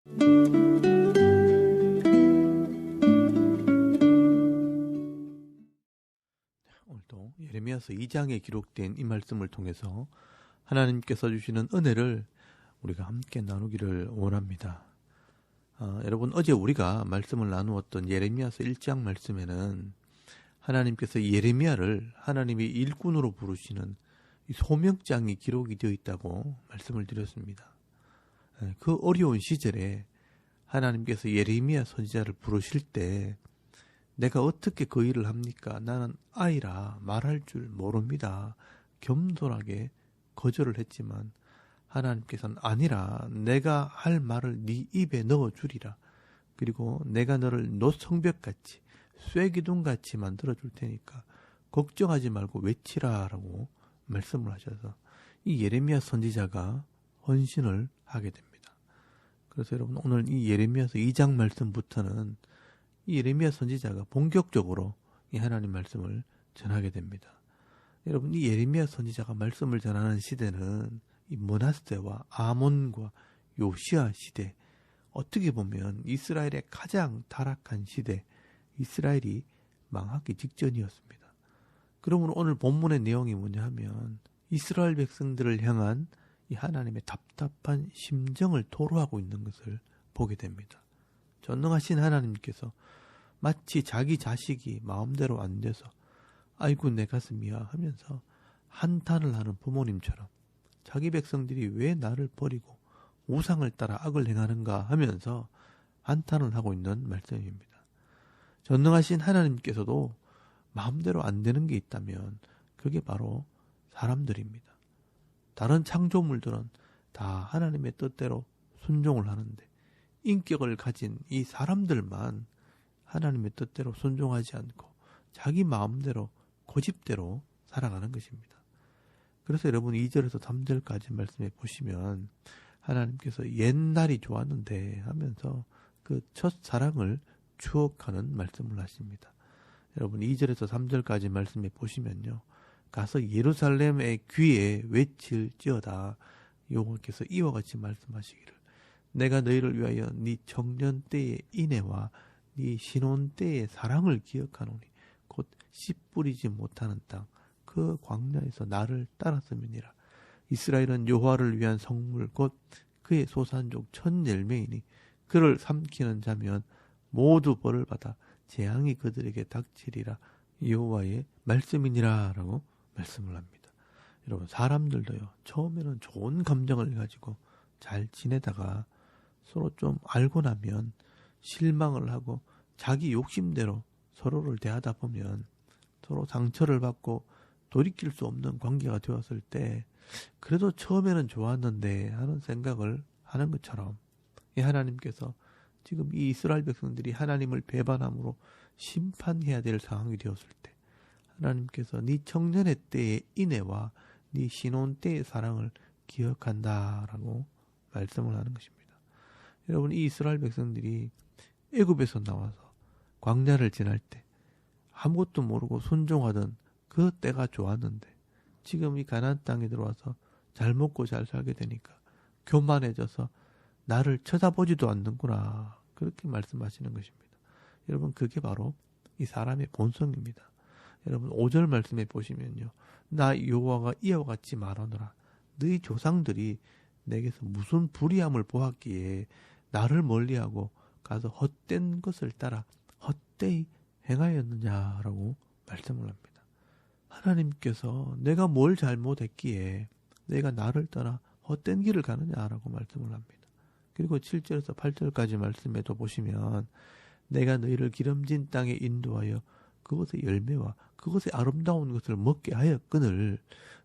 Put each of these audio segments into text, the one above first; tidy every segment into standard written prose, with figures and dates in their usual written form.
오늘도 예레미야서 2장에 기록된 이 말씀을 통해서 하나님께서 주시는 은혜를 우리가 함께 나누기를 원합니다. 여러분, 어제 우리가 말씀을 나누었던 예레미야서 1장 말씀에는 하나님께서 예레미야를 하나님의 일꾼으로 부르시는 이 소명장이 기록이 되어 있다고 말씀을 드렸습니다. 그 어려운 시절에 하나님께서 예레미야 선지자를 부르실 때 내가 어떻게 그 일을 합니까? 나는 아이라 말할 줄 모릅니다. 겸손하게 거절을 했지만 하나님께서는 아니라 내가 할 말을 네 입에 넣어주리라. 그리고 내가 너를 노성벽같이 쇠기둥같이 만들어줄 테니까 걱정하지 말고 외치라 라고 말씀을 하셔서 이 예레미야 선지자가 헌신을 하게 됩니다. 그래서 여러분, 오늘 이 예레미야서 2장 말씀부터는 이 예레미야 선지자가 본격적으로 이 하나님 말씀을 전하게 됩니다. 여러분, 이 예레미야 선지자가 말씀을 전하는 시대는 이 므낫세와 아몬과 요시야 시대, 어떻게 보면 이스라엘의 가장 타락한 시대, 이스라엘이 망하기 직전이었습니다. 그러므로 오늘 본문의 내용이 뭐냐 하면 이스라엘 백성들을 향한 이 하나님의 답답한 심정을 토로하고 있는 것을 보게 됩니다. 전능하신 하나님께서 마치 자기 자식이 마음대로 안 돼서 아이고 내 가슴이야 하면서 한탄을 하는 부모님처럼 자기 백성들이 왜 나를 버리고 우상을 따라 악을 행하는가 하면서 한탄을 하고 있는 말씀입니다. 전능하신 하나님께서도 마음대로 안 되는 게 있다면 그게 바로 사람들입니다. 다른 창조물들은 다 하나님의 뜻대로 순종을 하는데 인격을 가진 이 사람들만 하나님의 뜻대로 순종하지 않고 자기 마음대로 고집대로 살아가는 것입니다. 그래서 여러분 2절에서 3절까지 말씀해 보시면 하나님께서 옛날이 좋았는데 하면서 그 첫사랑을 추억하는 말씀을 하십니다. 여러분 2절에서 3절까지 말씀해 보시면요. 가서 예루살렘의 귀에 외칠지어다. 여호와께서 이와 같이 말씀하시기를 내가 너희를 위하여 네 청년 때의 인애와 네 신혼 때의 사랑을 기억하노니 곧 씨 뿌리지 못하는 땅 그 광야에서 나를 따랐음이니라. 이스라엘은 여호와를 위한 성물 곧 그의 소산족 첫 열매이니 그를 삼키는 자면 모두 벌을 받아 재앙이 그들에게 닥치리라. 여호와의 말씀이니라 라고 말씀을 합니다. 여러분, 사람들도요, 처음에는 좋은 감정을 가지고 잘 지내다가 서로 좀 알고 나면 실망을 하고 자기 욕심대로 서로를 대하다 보면 서로 상처를 받고 돌이킬 수 없는 관계가 되었을 때 그래도 처음에는 좋았는데 하는 생각을 하는 것처럼 이 하나님께서 지금 이 이스라엘 백성들이 하나님을 배반함으로 심판해야 될 상황이 되었을 때 하나님께서 네 청년의 때의 인애와 네 신혼 때의 사랑을 기억한다라고 말씀을 하는 것입니다. 여러분, 이 이스라엘 백성들이 애굽에서 나와서 광야를 지날 때 아무것도 모르고 순종하던 그 때가 좋았는데 지금 이 가나안 땅에 들어와서 잘 먹고 잘 살게 되니까 교만해져서 나를 쳐다보지도 않는구나, 그렇게 말씀하시는 것입니다. 여러분, 그게 바로 이 사람의 본성입니다. 여러분 5절 말씀에 보시면요. 나 여호와가 이와 같이 말하노라. 너희 조상들이 내게서 무슨 불의함을 보았기에 나를 멀리하고 가서 헛된 것을 따라 헛되이 행하였느냐라고 말씀을 합니다. 하나님께서 내가 뭘 잘못했기에 내가 나를 떠나 헛된 길을 가느냐라고 말씀을 합니다. 그리고 7절에서 8절까지 말씀에도 보시면 내가 너희를 기름진 땅에 인도하여 그것의 열매와 그것의 아름다운 것을 먹게 하였거늘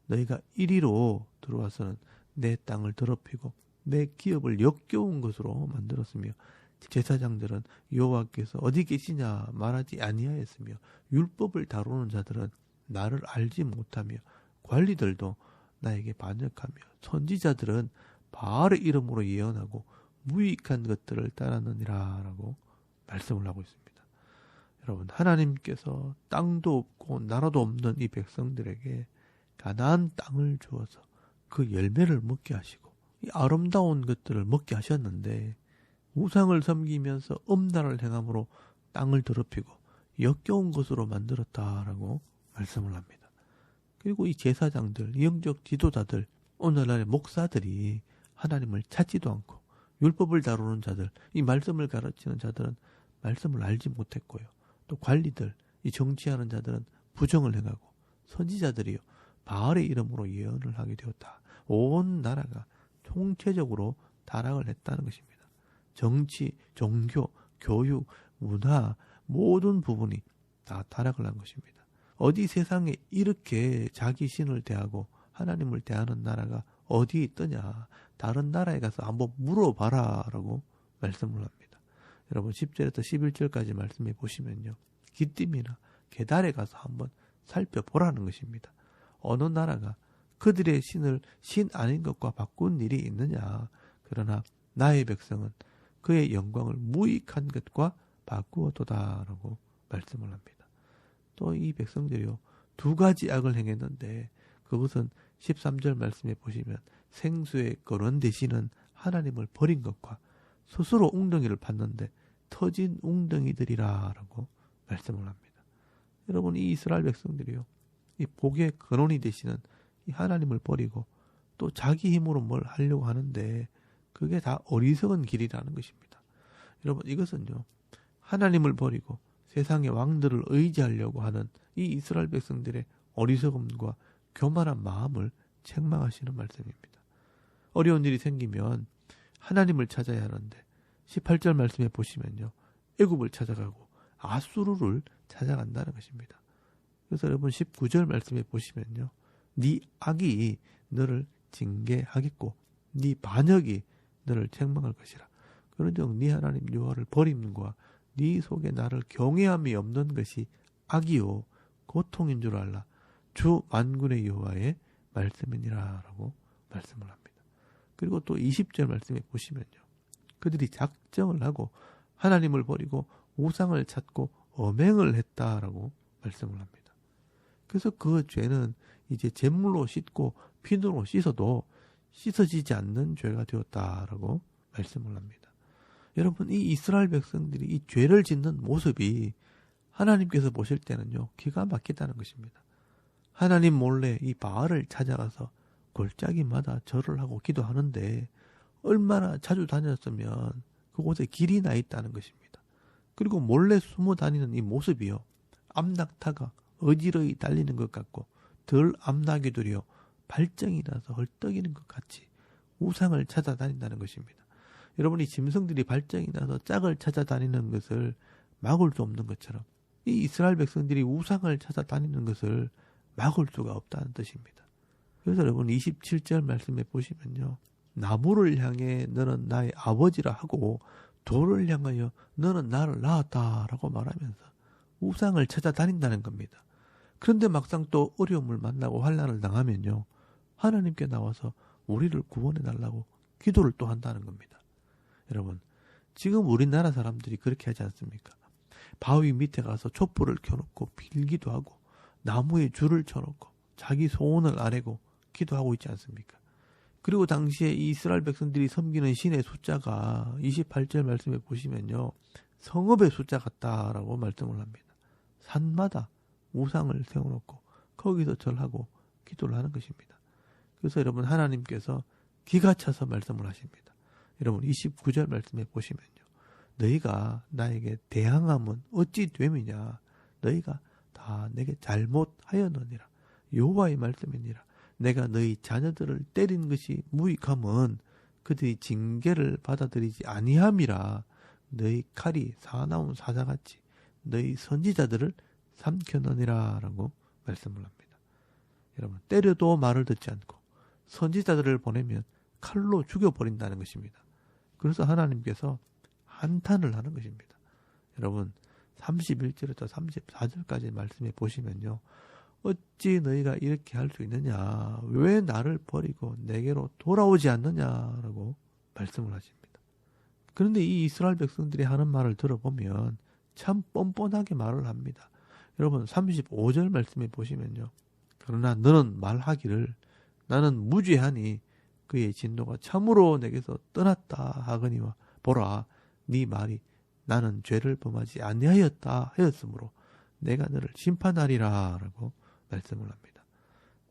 너희가 이리로 들어와서는 내 땅을 더럽히고 내 기업을 역겨운 것으로 만들었으며 제사장들은 여호와께서 어디 계시냐 말하지 아니하였으며 율법을 다루는 자들은 나를 알지 못하며 관리들도 나에게 반역하며 선지자들은 바알의 이름으로 예언하고 무익한 것들을 따랐느니라 라고 말씀을 하고 있습니다. 여러분, 하나님께서 땅도 없고 나라도 없는 이 백성들에게 가나안 땅을 주어서 그 열매를 먹게 하시고 이 아름다운 것들을 먹게 하셨는데 우상을 섬기면서 음란을 행함으로 땅을 더럽히고 역겨운 것으로 만들었다라고 말씀을 합니다. 그리고 이 제사장들, 영적 지도자들, 오늘날의 목사들이 하나님을 찾지도 않고 율법을 다루는 자들, 이 말씀을 가르치는 자들은 말씀을 알지 못했고요. 또 관리들, 이 정치하는 자들은 부정을 행하고 선지자들이요 바알의 이름으로 예언을 하게 되었다. 온 나라가 총체적으로 타락을 했다는 것입니다. 정치, 종교, 교육, 문화 모든 부분이 다 타락을 한 것입니다. 어디 세상에 이렇게 자기 신을 대하고 하나님을 대하는 나라가 어디 있더냐. 다른 나라에 가서 한번 물어봐라 라고 말씀을 합니다. 여러분 10절에서 11절까지 말씀해 보시면요. 기띔이나 계달에 가서 한번 살펴보라는 것입니다. 어느 나라가 그들의 신을 신 아닌 것과 바꾼 일이 있느냐. 그러나 나의 백성은 그의 영광을 무익한 것과 바꾸었도다라고 말씀을 합니다. 또 이 백성들이요. 두 가지 악을 행했는데 그것은 13절 말씀에 보시면 생수의 거론 되시는 하나님을 버린 것과 스스로 웅덩이를 팠는데 터진 웅덩이들이라라고 말씀을 합니다. 여러분 이 이스라엘 백성들이요. 이 복의 근원이 되시는 이 하나님을 버리고 또 자기 힘으로 뭘 하려고 하는데 그게 다 어리석은 길이라는 것입니다. 여러분 이것은요. 하나님을 버리고 세상의 왕들을 의지하려고 하는 이 이스라엘 백성들의 어리석음과 교만한 마음을 책망하시는 말씀입니다. 어려운 일이 생기면 하나님을 찾아야 하는데 18절 말씀에 보시면요. 애굽을 찾아가고 아수르를 찾아간다는 것입니다. 그래서 여러분 19절 말씀에 보시면요. 네 악이 너를 징계하겠고 네 반역이 너를 책망할 것이라. 그런즉 네 하나님 여호와를 버림과 네 속에 나를 경외함이 없는 것이 악이요 고통인 줄 알라. 주 만군의 여호와의 말씀이니라 라고 말씀을 합니다. 그리고 또 20절 말씀에 보시면요. 그들이 작정을 하고 하나님을 버리고 우상을 찾고 엄행을 했다라고 말씀을 합니다. 그래서 그 죄는 이제 잿물로 씻고 피누로 씻어도 씻어지지 않는 죄가 되었다라고 말씀을 합니다. 여러분 이 이스라엘 백성들이 이 죄를 짓는 모습이 하나님께서 보실 때는요. 기가 막히다는 것입니다. 하나님 몰래 이 바알을 찾아가서 골짜기마다 절을 하고 기도하는데 얼마나 자주 다녔으면 그곳에 길이 나 있다는 것입니다. 그리고 몰래 숨어 다니는 이 모습이요. 암낙타가 어지러이 달리는 것 같고 덜 암낙이들이요. 발정이 나서 헐떡이는 것 같이 우상을 찾아다닌다는 것입니다. 여러분이 짐승들이 발정이 나서 짝을 찾아다니는 것을 막을 수 없는 것처럼 이 이스라엘 백성들이 우상을 찾아다니는 것을 막을 수가 없다는 뜻입니다. 그래서 여러분 27절 말씀에 보시면요. 나무를 향해 너는 나의 아버지라 하고 돌을 향하여 너는 나를 낳았다라고 말하면서 우상을 찾아다닌다는 겁니다. 그런데 막상 또 어려움을 만나고 환난을 당하면요. 하나님께 나와서 우리를 구원해 달라고 기도를 또 한다는 겁니다. 여러분 지금 우리나라 사람들이 그렇게 하지 않습니까? 바위 밑에 가서 촛불을 켜놓고 빌기도 하고 나무에 줄을 쳐놓고 자기 소원을 아뢰고 기도하고 있지 않습니까? 그리고 당시에 이 이스라엘 백성들이 섬기는 신의 숫자가 28절 말씀에 보시면요. 성읍의 숫자 같다라고 말씀을 합니다. 산마다 우상을 세워놓고 거기서 절하고 기도를 하는 것입니다. 그래서 여러분 하나님께서 기가 차서 말씀을 하십니다. 여러분 29절 말씀에 보시면요. 너희가 나에게 대항함은 어찌 됨이냐. 너희가 다 내게 잘못하였느니라. 여호와의 말씀이니라. 내가 너희 자녀들을 때린 것이 무익함은 그들이 징계를 받아들이지 아니함이라. 너희 칼이 사나운 사자같이 너희 선지자들을 삼켰느니라 라고 말씀을 합니다. 여러분 때려도 말을 듣지 않고 선지자들을 보내면 칼로 죽여버린다는 것입니다. 그래서 하나님께서 한탄을 하는 것입니다. 여러분 31절부터 34절까지 말씀해 보시면요. 어찌 너희가 이렇게 할 수 있느냐. 왜 나를 버리고 내게로 돌아오지 않느냐라고 말씀을 하십니다. 그런데 이 이스라엘 백성들이 하는 말을 들어보면 참 뻔뻔하게 말을 합니다. 여러분 35절 말씀해 보시면요. 그러나 너는 말하기를 나는 무죄하니 그의 진노가 참으로 내게서 떠났다 하거니와 보라 네 말이 나는 죄를 범하지 아니하였다 하였으므로 내가 너를 심판하리라 라고 말씀을 합니다.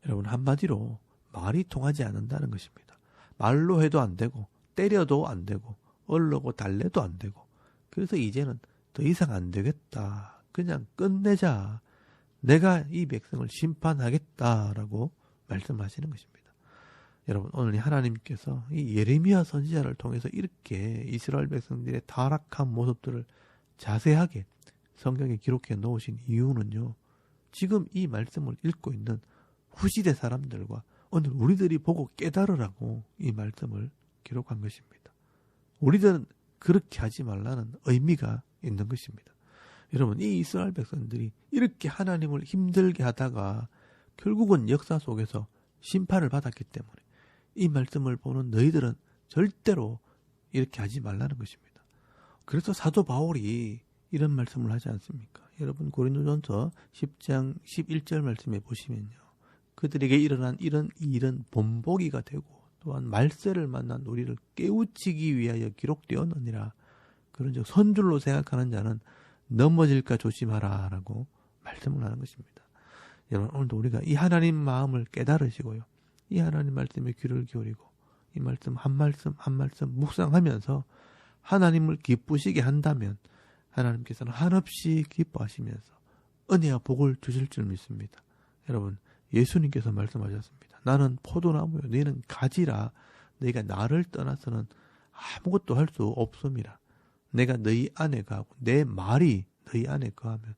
여러분, 한마디로 말이 통하지 않는다는 것입니다. 말로 해도 안 되고 때려도 안 되고 얼르고 달래도 안 되고, 그래서 이제는 더 이상 안 되겠다, 그냥 끝내자, 내가 이 백성을 심판하겠다라고 말씀하시는 것입니다. 여러분, 오늘 하나님께서 이 예레미야 선지자를 통해서 이렇게 이스라엘 백성들의 타락한 모습들을 자세하게 성경에 기록해 놓으신 이유는요, 지금 이 말씀을 읽고 있는 후시대 사람들과 오늘 우리들이 보고 깨달으라고 이 말씀을 기록한 것입니다. 우리들은 그렇게 하지 말라는 의미가 있는 것입니다. 여러분, 이 이스라엘 백성들이 이렇게 하나님을 힘들게 하다가 결국은 역사 속에서 심판을 받았기 때문에 이 말씀을 보는 너희들은 절대로 이렇게 하지 말라는 것입니다. 그래서 사도 바울이 이런 말씀을 하지 않습니까? 여러분, 고린도전서 10장 11절 말씀에 보시면요, 그들에게 일어난 이런 일은 본보기가 되고 또한 말세를 만난 우리를 깨우치기 위하여 기록되었느니라. 그런즉 선줄로 생각하는 자는 넘어질까 조심하라 라고 말씀을 하는 것입니다. 여러분, 오늘도 우리가 이 하나님 마음을 깨달으시고요, 이 하나님 말씀에 귀를 기울이고 이 말씀 한 말씀 묵상하면서 하나님을 기쁘시게 한다면 하나님께서는 한없이 기뻐하시면서 은혜와 복을 주실 줄 믿습니다. 여러분, 예수님께서 말씀하셨습니다. 나는 포도나무요, 너희는 가지라. 너희가 나를 떠나서는 아무것도 할 수 없음이라. 내가 너희 안에 가고 내 말이 너희 안에 거하면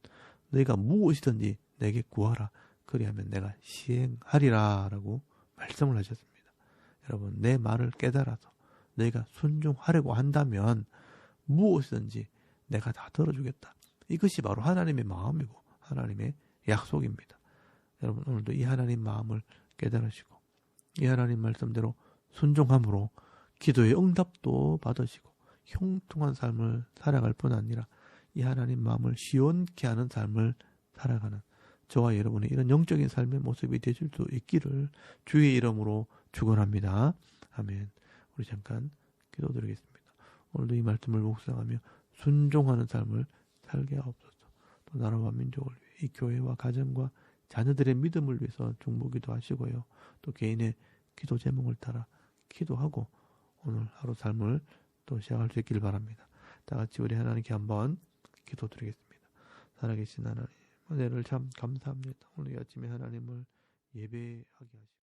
너희가 무엇이든지 내게 구하라. 그리하면 내가 시행하리라 라고 말씀을 하셨습니다. 여러분, 내 말을 깨달아서 너희가 순종하려고 한다면 무엇이든지 내가 다 들어주겠다. 이것이 바로 하나님의 마음이고 하나님의 약속입니다. 여러분, 오늘도 이 하나님 마음을 깨달으시고 이 하나님 말씀대로 순종함으로 기도의 응답도 받으시고 형통한 삶을 살아갈 뿐 아니라 이 하나님 마음을 시원케 하는 삶을 살아가는 저와 여러분의 이런 영적인 삶의 모습이 되실 수 있기를 주의 이름으로 축원합니다. 아멘. 우리 잠깐 기도드리겠습니다. 오늘도 이 말씀을 묵상하며 순종하는 삶을 살게 하옵소서. 또 나라와 민족을 위해 이 교회와 가정과 자녀들의 믿음을 위해서 중보기도 하시고요. 또 개인의 기도 제목을 따라 기도하고 오늘 하루 삶을 또 시작할 수 있기를 바랍니다. 다 같이 우리 하나님께 한번 기도드리겠습니다. 살아계신 하나님, 은혜를 참 감사합니다. 오늘 아침에 하나님을 예배하게 하시고